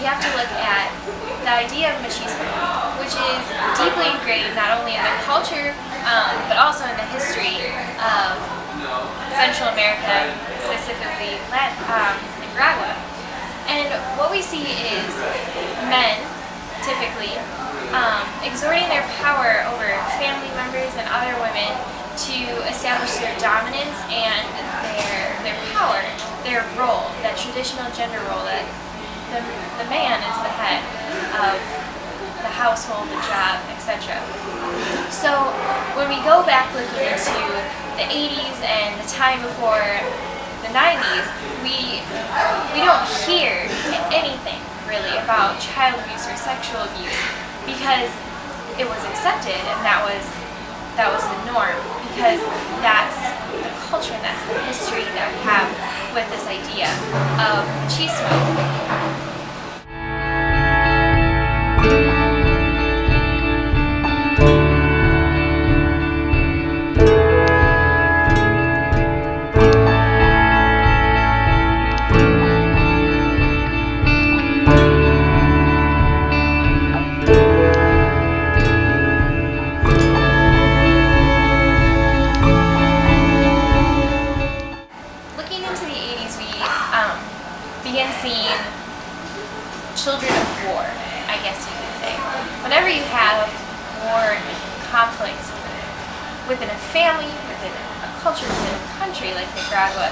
have to look at the idea of machismo, which is deeply ingrained not only in the culture, but also in the history of Central America, specifically Nicaragua. And what we see is men, typically, exerting their power over family members and other women to establish their dominance and their power, their role, that traditional gender role that the man is the head of the household, the job, etc. So when we go back looking into the 80s and the time before the 90s, we don't hear anything really about child abuse or sexual abuse because it was accepted and that was the norm, because that's the culture and that's the history that we have with this idea of machismo. Begin seeing children of war, I guess you could say. Whenever you have war and conflict within a family, within a culture, within a country like Nicaragua,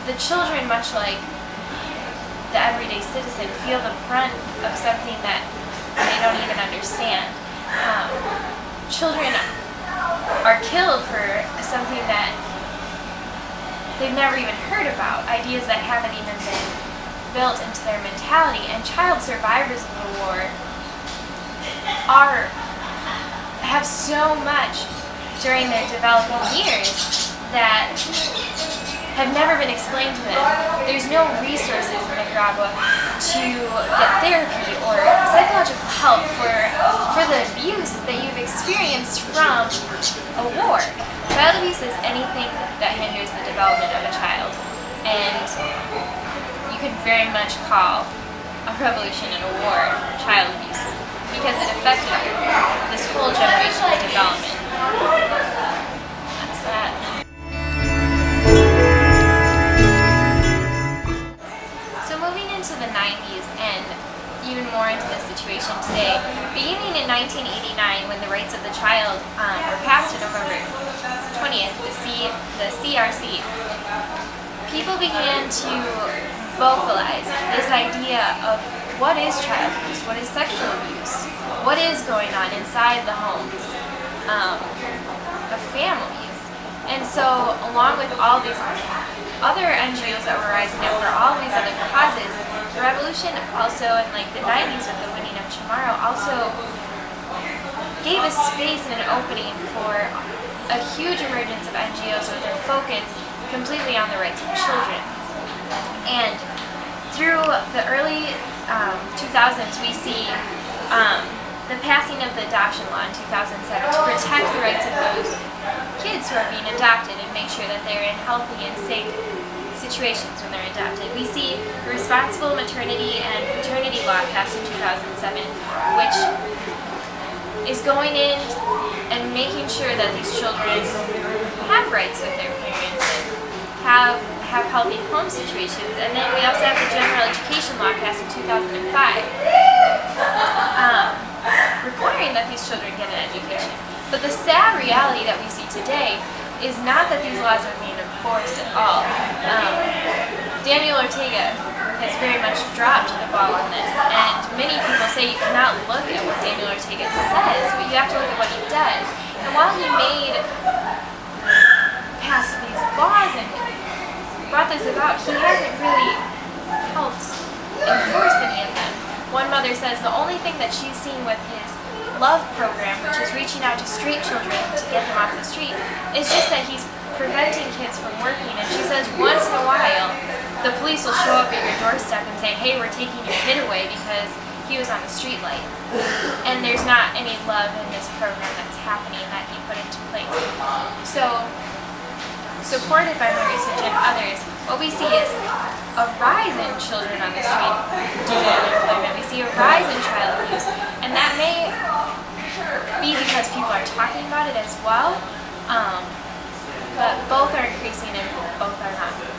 the children, much like the everyday citizen, feel the brunt of something that they don't even understand. Children are killed for something that they've never even heard about, ideas that haven't even been built into their mentality. And child survivors of the war have so much during their developing years that have never been explained to them. There's no resources in Nicaragua to get therapy or psychological help for the abuse that you've experienced from a war. Child abuse is anything that hinders the development of a child, and you could very much call a revolution and a war child abuse, because it affected this whole generation's development. That's that. So moving into the 90s and even more into the situation today, beginning in 1989 when the rights of the child were passed in November 20th, the CRC, people began to vocalize this idea of what is child abuse, what is sexual abuse, what is going on inside the homes of families. And so along with all these other NGOs that were rising up for all these other causes, the revolution also in like the 90s with the winning of Chamorro also gave a space and an opening for a huge emergence of NGOs with their focus completely on the rights of children. And through the early 2000s, we see the passing of the adoption law in 2007 to protect the rights of those kids who are being adopted and make sure that they're in healthy and safe situations when they're adopted. We see the responsible maternity and paternity law passed in 2007, which is going in and making sure that these children have rights with their parents and have healthy home situations. And then we also have the general education law passed in 2005, requiring that these children get an education. But the sad reality that we see today is not that these laws are being enforced at all. Daniel Ortega has very much dropped the ball on this, and many people say you cannot look at what Daniel Ortega says, but you have to look at what he does. And while he passed these laws and brought this about, he hasn't really helped enforce any of them. One mother says the only thing that she's seen with his love program, which is reaching out to street children to get them off the street, is just that he's preventing kids from working. And she says once in a while the police will show up at your doorstep and say, hey, we're taking your kid away because he was on the street light. And there's not any love in this program that's happening that he put into place. So, supported by Maurice and others, what we see is a rise in children on the street due to unemployment. We see a rise in child abuse, and that may be because people are talking about it as well, but both are increasing and both are not good.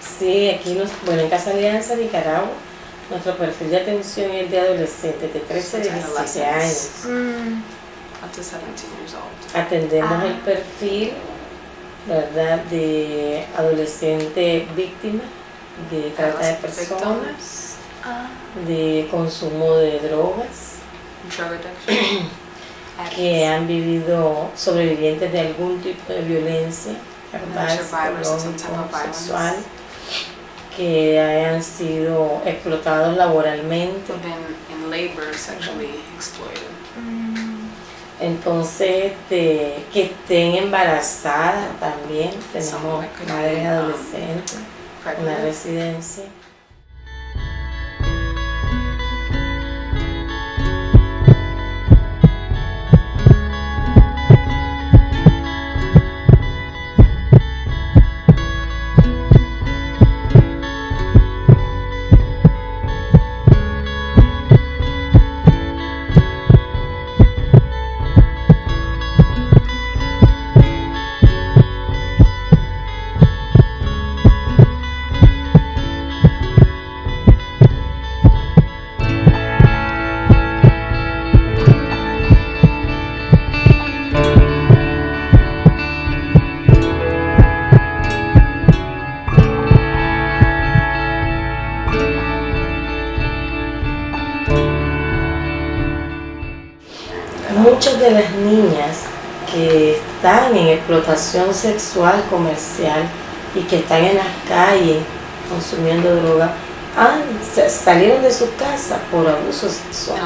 Sí, aquí en Casa Alianza, Nicaragua, nuestro perfil de atención es de adolescentes de 13 a 17 años. Up to 17 years old. Atendemos el perfil, ¿verdad?, de adolescentes víctimas de trata de personas, de consumo de drogas, drug addiction, que han vivido sobrevivientes de algún tipo de violencia, verbal, psicológico, sexual, que hayan sido explotados laboralmente. In labor, sexually exploited. Entonces, que estén embarazadas también. Tenemos madres adolescentes en la residencia. Muchas de las niñas que están en explotación sexual comercial y que están en las calles consumiendo droga salieron de sus casas por abuso sexual.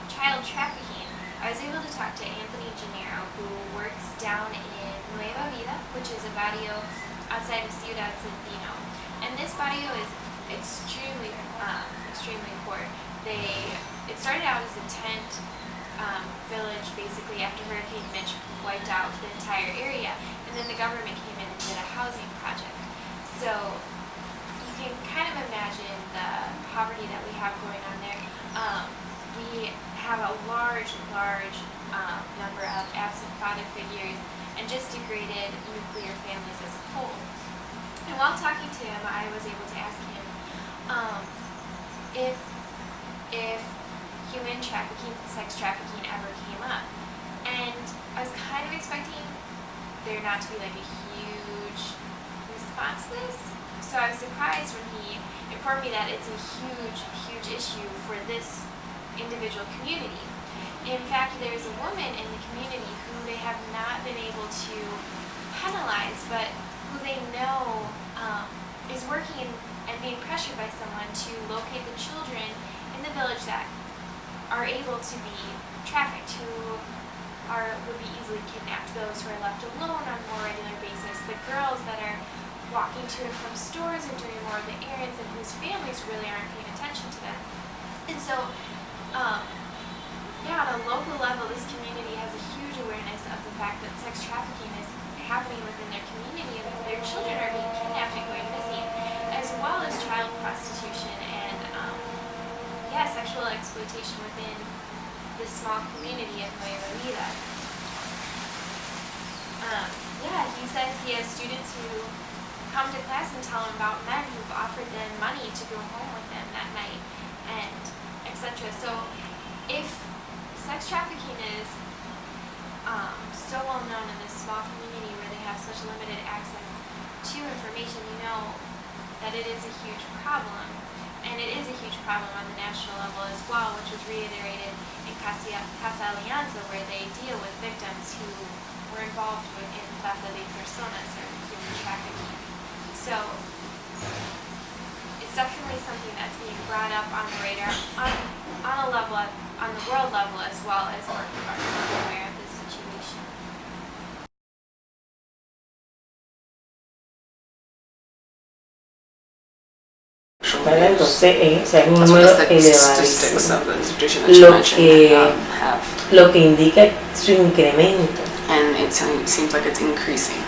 Child trafficking, I was able to talk to Anthony Gennaro, who works down in Nueva Vida, which is a barrio outside of Ciudad Centino. And this barrio is extremely poor. It started out as a tent village, basically, after Hurricane Mitch wiped out the entire area, and then the government came in and did a housing project. So you can kind of imagine the poverty that we have going on there. We have a large number of absent father figures and just degraded nuclear families as a whole. And while talking to him, I was able to ask him if human trafficking, sex trafficking ever came up. And I was kind of expecting there not to be like a huge response to this, So I was surprised when he informed me that it's a huge, huge issue for this individual community. In fact, there's a woman in the community who they have not been able to penalize, but who they know is working and being pressured by someone to locate the children in the village that are able to be trafficked, who would be easily kidnapped, those who are left alone on a more regular basis, the girls that are walking to and from stores and doing more of the errands and whose families really aren't paying attention to them. And so, on a local level, this community has a huge awareness of the fact that sex trafficking is happening within their community and that their children are being kidnapped and going missing, as well as child prostitution and sexual exploitation within this small community of Nueva Vida. He says he has students who come to class and tell him about men who've offered them money to go home with them that night, and etc. So if sex trafficking is so well known in this small community where they have such limited access to information, you know that it is a huge problem. And it is a huge problem on the national level as well, which was reiterated in Casa Alianza, where they deal with victims who were involved in trata de personas, or human trafficking. So it's definitely something that's being brought up on the radar on the world level, as well as more people are becoming aware of this situation. Entonces es un That's número what the statistics elevadísimo, of the institution that you lo mentioned have. lo que indica su incremento. And it seems like it's increasing.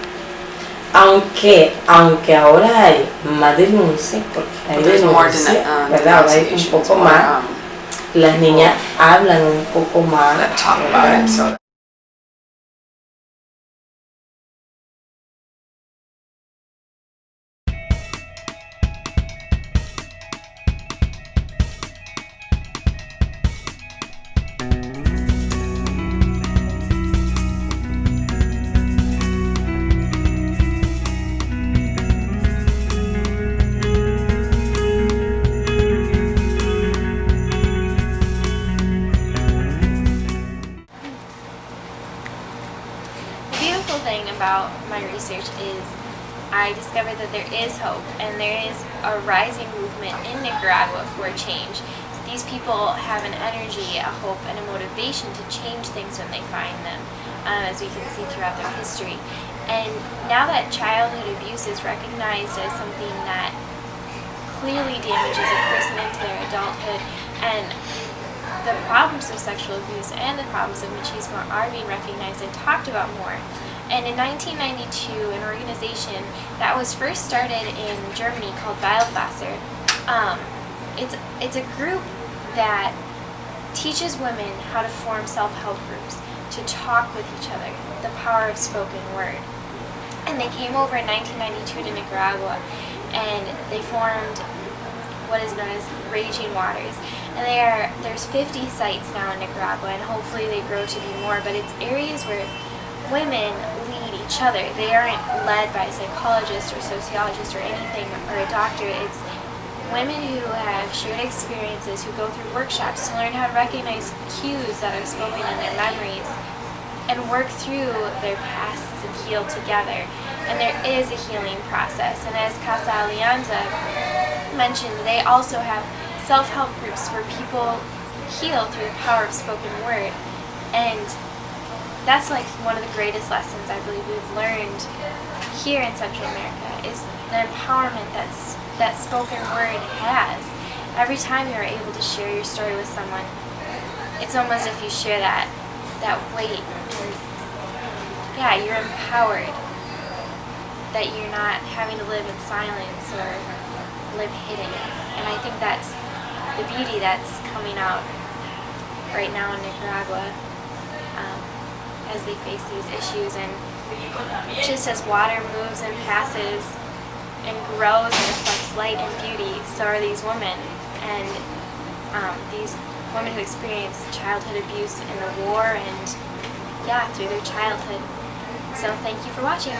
Aunque ahora hay más denuncias, porque hay But there's more denuncias, ¿verdad? Ahora hay un denunciations, poco more más, las niñas hablan un poco más, that talk ¿verdad? about it. So The beautiful thing about my research is I discovered that there is hope and there is a rising movement in Nicaragua for change. These people have an energy, a hope, and a motivation to change things when they find them, as we can see throughout their history. And now that childhood abuse is recognized as something that clearly damages a person into their adulthood, and the problems of sexual abuse and the problems of machismo are being recognized and talked about more. And in 1992, an organization that was first started in Germany called Weilwasser, it's a group that teaches women how to form self-help groups, to talk with each other, the power of spoken word. And they came over in 1992 to Nicaragua, and they formed what is known as Raging Waters. And there's 50 sites now in Nicaragua, and hopefully they grow to be more, but it's areas where women lead each other. They aren't led by a psychologist or sociologist or anything, or a doctor. It's women who have shared experiences, who go through workshops to learn how to recognize cues that are spoken in their memories and work through their pasts and heal together. And there is a healing process. And as Casa Alianza mentioned, they also have self-help groups where people heal through the power of spoken word. And that's like one of the greatest lessons I believe we've learned here in Central America, is the empowerment that spoken word has. Every time you're able to share your story with someone, it's almost as if you share that weight, and you're empowered, that you're not having to live in silence or live hidden. And I think that's the beauty that's coming out right now in Nicaragua, as they face these issues. And just as water moves and passes and grows and reflects light and beauty, so are these women, and these women who experience childhood abuse in the war and through their childhood. So thank you for watching.